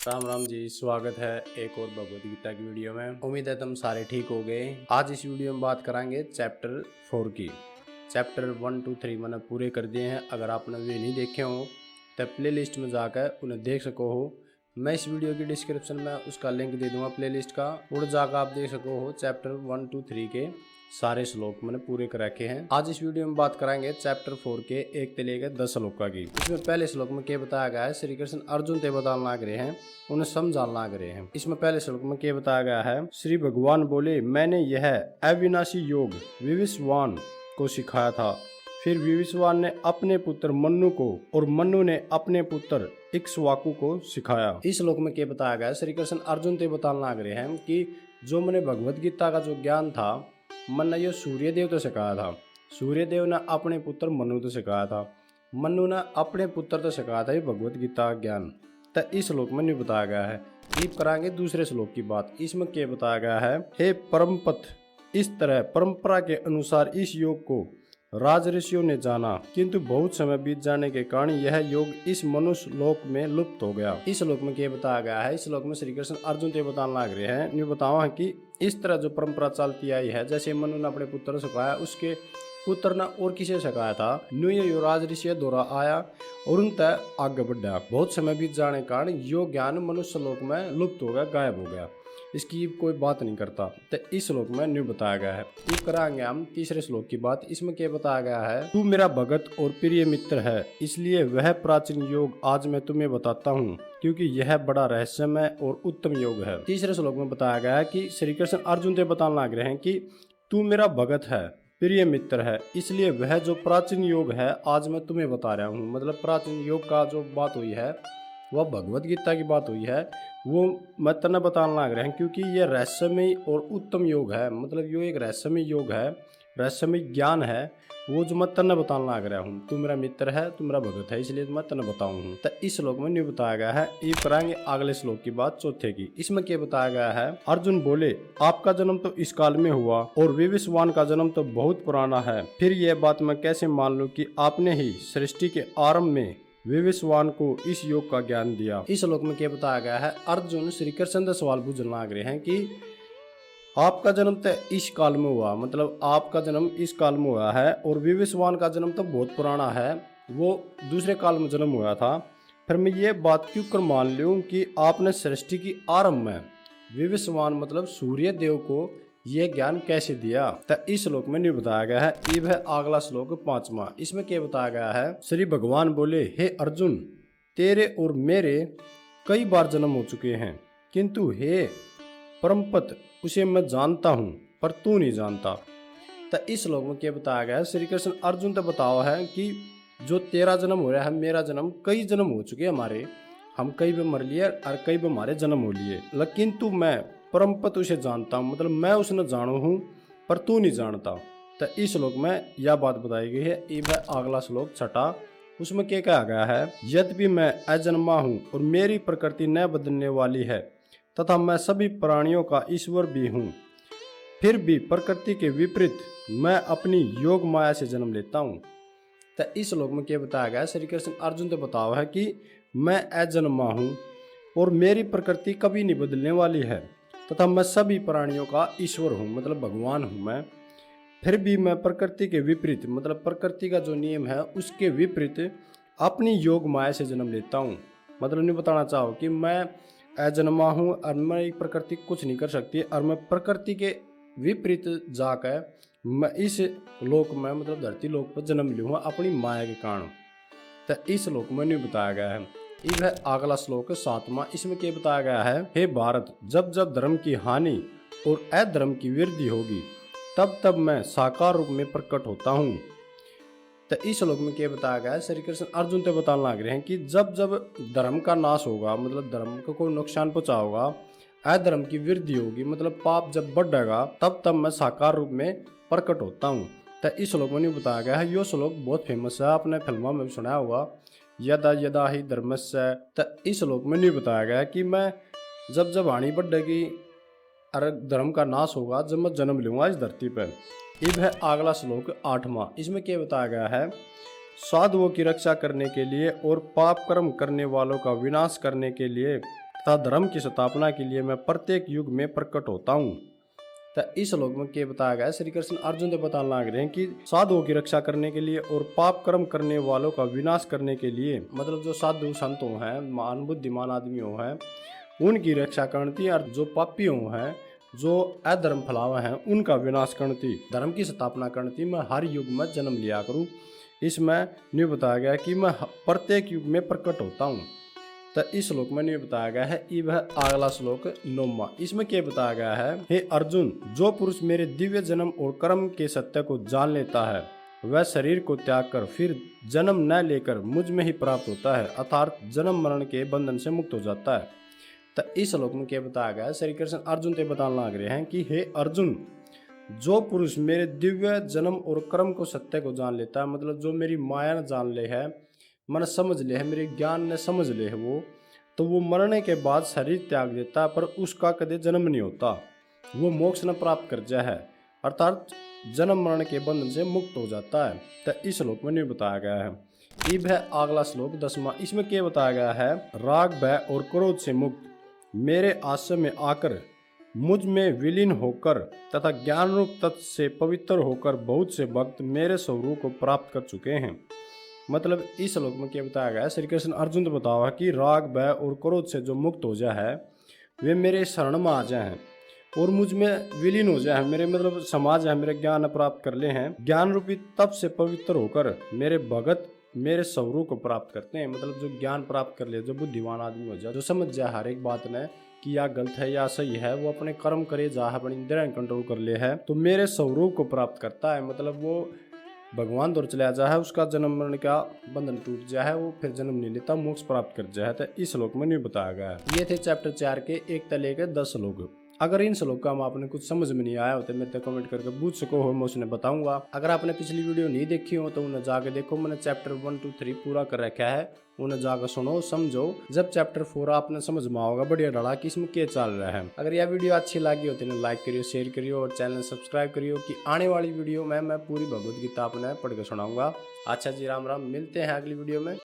राम राम जी, स्वागत है एक और भगवत गीता की वीडियो में। उम्मीद है तुम सारे ठीक हो गए। आज इस वीडियो में बात करांगे चैप्टर 4 की। चैप्टर 1 2 3 मैंने पूरे कर दिए हैं। अगर आपने वे नहीं देखे हो तो प्ले लिस्ट में जाकर उन्हें देख सको हो। मैं इस वीडियो की डिस्क्रिप्शन में उसका लिंक दे दूंगा प्ले लिस्ट का, और जाकर आप देख सको हो। चैप्टर 1 2 3 के सारे श्लोक मैंने पूरे कर रखे हैं। आज इस वीडियो में बात कराएंगे चैप्टर 4 के 1 से लेकर 10 श्लोक की। इसमें पहले श्लोक में क्या बताया गया है, श्री कृष्ण अर्जुन ते बताना लाग रहे हैं, उन्हें समझाना लाग रहे हैं। इसमें पहले श्लोक में क्या बताया गया है, श्री भगवान बोले मैंने यह अविनाशी योग विविस्वान को सिखाया था। फिर विविस्वान ने अपने पुत्र मन्नु को और मन्नु ने अपने पुत्र इक्ष्वाकु को सिखाया। इस श्लोक में क्या बताया गया है, श्री कृष्ण अर्जुन ते बताना लाग रहे हैं कि जो मैंने भगवत गीता का जो ज्ञान था मैंने ये सूर्यदेव तो सिखाया था। सूर्यदेव ने अपने पुत्र मनु तो सिखाया था, मनु ने अपने पुत्र तो सिखाया था ये भगवत गीता ज्ञान। तो इस श्लोक में नहीं बताया गया है। डीप कराएंगे दूसरे श्लोक की बात। इसमें क्या बताया गया है, हे परमपथ, इस तरह परंपरा के अनुसार इस योग को राज ऋषियों ने जाना, किंतु बहुत समय बीत जाने के कारण यह योग इस मनुष्य लोक में लुप्त हो गया। इस श्लोक में क्या बताया गया है, इस श्लोक में श्री कृष्ण अर्जुन ते बताने लग रहे हैं, ये बताओ कि इस तरह जो परंपरा चलती आई है, जैसे मनु ने अपने पुत्र को सिखाया, उसके पुत्र ने और किसे सिखाया था, न्यू यो राज ऋषि दौरा आया और उन तक आगे बढ़ा। बहुत समय बीत जाने के कारण यो ज्ञान मनुष्य लोक में लुप्त हो गया, गायब हो गया, इसकी कोई बात नहीं करता। तो इस श्लोक में न्यू बताया गया है। इस कराएंगे हम तीसरे श्लोक की बात। इसमें क्या बताया गया है, तू मेरा भगत और प्रिय मित्र है, इसलिए वह प्राचीन योग आज मैं तुम्हें बताता हूँ, क्योंकि यह बड़ा रहस्यमय और उत्तम योग है। तीसरे श्लोक में बताया गया है कि श्री कृष्ण अर्जुन से बताने लग रहे हैं कि तू मेरा भगत है, प्रिय मित्र है, इसलिए वह जो प्राचीन योग है आज मैं तुम्हें बता रहा हूँ। मतलब प्राचीन योग का जो बात हुई है वह भगवत गीता की बात हुई है, वो मैं तने बताने लग रहे हैं, क्योंकि यह रहस्यमय और उत्तम योग है। मतलब यो एक रहस्यमय योग है, रहस्यमय ज्ञान है, वो जो मैं तने बताने लग रहा हूँ। तू मेरा मित्र है, तू मेरा भगत है, इसलिए मैं तने बताऊँ। तो इस श्लोक में नहीं बताया गया है। ये कराएंगे अगले श्लोक की बात, चौथे की। इसमें क्या बताया गया है, अर्जुन बोले आपका जन्म तो इस काल में हुआ और विविस्वान का जन्म तो बहुत पुराना है, फिर यह बात मैं कैसे मान लूँ कि आपने ही सृष्टि के आरंभ में विविस्वान को इस योग का ज्ञान दिया। इस श्लोक में क्या बताया गया है, अर्जुन श्री कृष्ण से सवाल पूछने लग रहे हैं कि आपका जन्म तो इस काल में हुआ, मतलब आपका जन्म इस काल में हुआ है, और विविस्वान का जन्म तो बहुत पुराना है, वो दूसरे काल में जन्म हुआ था। फिर मैं ये बात क्यों कर मान लूँ कि आपने सृष्टि की आरंभ में विविस्वान मतलब सूर्य देव को ये ज्ञान कैसे दिया। तो इस श्लोक में नहीं बताया गया है। ये है अगला श्लोक 5वां। इसमें क्या बताया गया है, श्री भगवान बोले हे अर्जुन, तेरे और मेरे कई बार जन्म हो चुके हैं, किंतु हे परमपत उसे मैं जानता हूँ पर तू नहीं जानता। तो इस श्लोक में क्या बताया गया है, श्री कृष्ण अर्जुन तो बताओ है कि जो तेरा जन्म हो रहा है, मेरा जन्म, कई जन्म हो चुके हमारे, हम कई बार मर लिए और कई बार हमारे जन्म हो लिए, लेकिन तू मैं परमपत उसे जानता हूँ, मतलब मैं उसने जानो हूँ पर तू नहीं जानता। तो इस श्लोक में यह बात बताई गई है। ये अगला श्लोक 6, उसमें क्या कहा गया है, यद्यपि मैं अजन्मा हूँ और मेरी प्रकृति न बदलने वाली है तथा मैं सभी प्राणियों का ईश्वर भी हूँ, फिर भी प्रकृति के विपरीत मैं अपनी योग माया से जन्म लेता हूँ। तो इस श्लोक में क्या बताया गया है, श्री कृष्ण अर्जुन से बताओ है कि मैं अजन्मा हूँ और मेरी प्रकृति कभी नहीं बदलने वाली है तथा मैं सभी प्राणियों का ईश्वर हूँ, मतलब भगवान हूँ मैं, फिर भी मैं प्रकृति के विपरीत, मतलब प्रकृति का जो नियम है उसके विपरीत अपनी योग माया से जन्म लेता हूँ। मतलब नहीं बताना चाहो कि मैं अजन्मा हूँ और मैं एक प्रकृति कुछ नहीं कर सकती, और मैं प्रकृति के विपरीत जाकर मैं इस लोक में, मतलब धरती लोक पर जन्म लूँगा अपनी माया के कारण। तो इस श्लोक में नहीं बताया गया है। यह है अगला श्लोक 7वां। इसमें क्या बताया गया है, हे भारत, जब जब धर्म की हानि और अधर्म की वृद्धि होगी तब तब मैं साकार रूप में प्रकट होता हूँ। तो इस श्लोक में क्या बताया गया है, श्री कृष्ण अर्जुन से बताने लग रहे हैं कि जब जब धर्म का नाश होगा, मतलब धर्म को कोई नुकसान पहुंचा होगा, अधर्म की वृद्धि होगी, मतलब पाप जब बढ़ेगा, तब तब मैं साकार रूप में प्रकट होता हूँ। तो इस श्लोक में नहीं बताया गया है। यो श्लोक बहुत फेमस है, आपने फिल्मों में भी सुना होगा, यदा यदा ही धर्मस्य। तो इस श्लोक में नहीं बताया गया कि मैं जब जब हानि बढ़ेगी और धर्म का नाश होगा, जब मैं जन्म लूंगा इस धरती पर। इब है अगला श्लोक 8वां। इसमें क्या बताया गया है, साधुओं की रक्षा करने के लिए और पाप कर्म करने वालों का विनाश करने के लिए तथा धर्म की स्थापना के लिए मैं प्रत्येक युग में प्रकट होता हूँ। तो इस श्लोक में क्या बताया गया है, श्री कृष्ण अर्जुन को बताने लग रहे हैं कि साधुओं की रक्षा करने के लिए और पाप कर्म करने वालों का विनाश करने के लिए, मतलब जो साधु संतों हैं, मान बुद्धिमान आदमियों हैं, उनकी रक्षा करती, और जो पापियों हैं, जो अधर्म फैलावा हैं, उनका विनाश करती, धर्म की स्थापना करती मैं हर युग में जन्म लिया करूँ। इसमें नहीं बताया गया कि मैं प्रत्येक युग में प्रकट होता हूँ। तो इस श्लोक में नहीं बताया गया है। ये अगला श्लोक 9वां, इसमें क्या बताया गया है, हे अर्जुन, जो पुरुष मेरे दिव्य जन्म और कर्म के सत्य को जान लेता है वह शरीर को त्याग कर फिर जन्म न लेकर मुझ में ही प्राप्त होता है, अर्थात जन्म मरण के बंधन से मुक्त हो जाता है। तो इस श्लोक में क्या बताया गया है, श्री कृष्ण अर्जुन से बताने लग रहे हैं कि हे अर्जुन, जो पुरुष मेरे दिव्य जन्म और कर्म को सत्य को जान लेता है, मतलब जो मेरी माया ने जान ले है, मन समझ ले है, मेरे ज्ञान ने समझ ले है, तो वो मरने के बाद शरीर त्याग देता है, पर उसका कदे जन्म नहीं होता, वो मोक्ष न प्राप्त कर जाए है, अर्थात जन्म मरण के बंधन से मुक्त हो जाता है। तो इस श्लोक में नहीं बताया गया है। इब है अगला श्लोक 10वां, इसमें क्या बताया गया है, राग भय और क्रोध से मुक्त मेरे आश्रम में आकर मुझ में विलीन होकर तथा ज्ञान रूप तत्व से पवित्र होकर बहुत से भक्त मेरे स्वरूप को प्राप्त कर चुके हैं। मतलब इस श्लोक में क्या बताया गया है, श्री कृष्ण अर्जुन को बतावा कि राग भय और क्रोध से जो मुक्त हो जाए है वे मेरे शरण में आ जाए हैं और मुझ में विलीन हो जाए हैं, मेरे मतलब समाज है, मेरे ज्ञान प्राप्त कर ले हैं, ज्ञान रूपी तप से पवित्र होकर मेरे भगत मेरे स्वरूप को प्राप्त करते हैं। मतलब जो ज्ञान प्राप्त कर ले, जो बुद्धिमान आदमी हो जाए, जो समझ जाए हर एक बात ने कि या गलत है या सही है, वो अपने कर्म करे जा अपनी इंद्रियां कंट्रोल कर ले है, तो मेरे स्वरूप को प्राप्त करता है। मतलब वो भगवान दौर चला जा है, उसका जन्म मरण का बंधन टूट जाए है, वो फिर जन्म नहीं लेता, मोक्ष प्राप्त कर जाए है। तो इस श्लोक में नहीं बताया गया है। ये थे चैप्टर 4 के 1 से लेकर 10 श्लोक। अगर इन श्लोक का आपने कुछ समझ में नहीं आया हो तो मेरे तक कमेंट करके पूछ सको हो, मैं उसने बताऊंगा। अगर आपने पिछली वीडियो नहीं देखी हो तो उन्हें जाके देखो, मैंने चैप्टर 1 2 3 पूरा कर रखा है, उन्हें जाकर सुनो समझो। जब चैप्टर 4 आपने समझ में आओगा बढ़िया डला कि इसमें क्या चल रहा है। अगर यह वीडियो अच्छी लगी हो तो लाइक करियो, शेयर करियो और चैनल सब्सक्राइब करियो कि आने वाली वीडियो में मैं पूरी भगवद गीता अपने पढ़ के सुनाऊंगा। अच्छा जी, राम राम, मिलते हैं अगली वीडियो में।